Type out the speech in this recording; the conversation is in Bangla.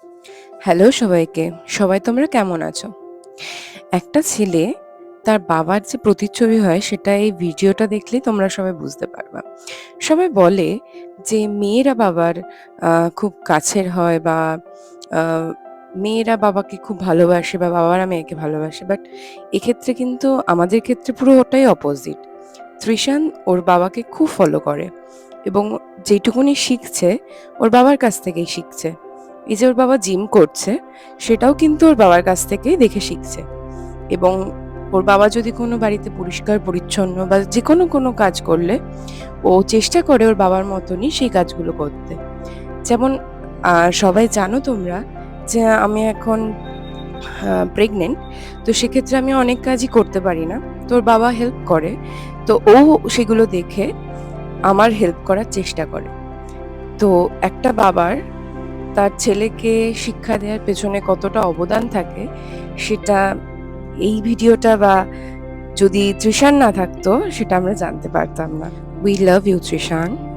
হ্যালো সবাইকে। সবাই তোমরা কেমন আছো? একটা ছেলে তার বাবার যে প্রতিচ্ছবি হয় সেটা এই ভিডিওটা দেখলেই তোমরা সবাই বুঝতে পারবা। সবাই বলে যে মেয়েরা বাবার খুব কাছের হয় বা আ মেয়েরা বাবাকে খুব ভালোবাসে বা বাবারা মেয়েকে ভালোবাসে। বাট এক্ষেত্রে কিন্তু আমাদের ক্ষেত্রে পুরো ওটাই অপোজিট। তৃষান ওর বাবাকে খুব ফলো করে এবং যেটুকুনি শিখছে ওর বাবার কাছ থেকেই শিখছে। এই যে ওর বাবা জিম করছে সেটাও কিন্তু ওর বাবার কাছ থেকেই দেখে শিখছে এবং ওর বাবা যদি কোনো বাড়িতে পরিষ্কার পরিচ্ছন্ন বা যেকোনো কোনো কাজ করলে ও চেষ্টা করে ওর বাবার মতনই সেই কাজগুলো করতে। যেমন সবাই জানো তোমরা যে আমি এখন প্রেগনেন্ট। তো সেক্ষেত্রে আমি অনেক কাজই করতে পারি না। তো ওর বাবা হেল্প করে। তো ও সেগুলো দেখে আমার হেল্প করার চেষ্টা করে। তো একটা বাবার তার ছেলেকে শিক্ষা দেওয়ার পেছনে কতটা অবদান থাকে সেটা এই ভিডিওটা বা যদি তৃষান না থাকতো সেটা আমরা জানতে পারতাম না। We love you তৃষান।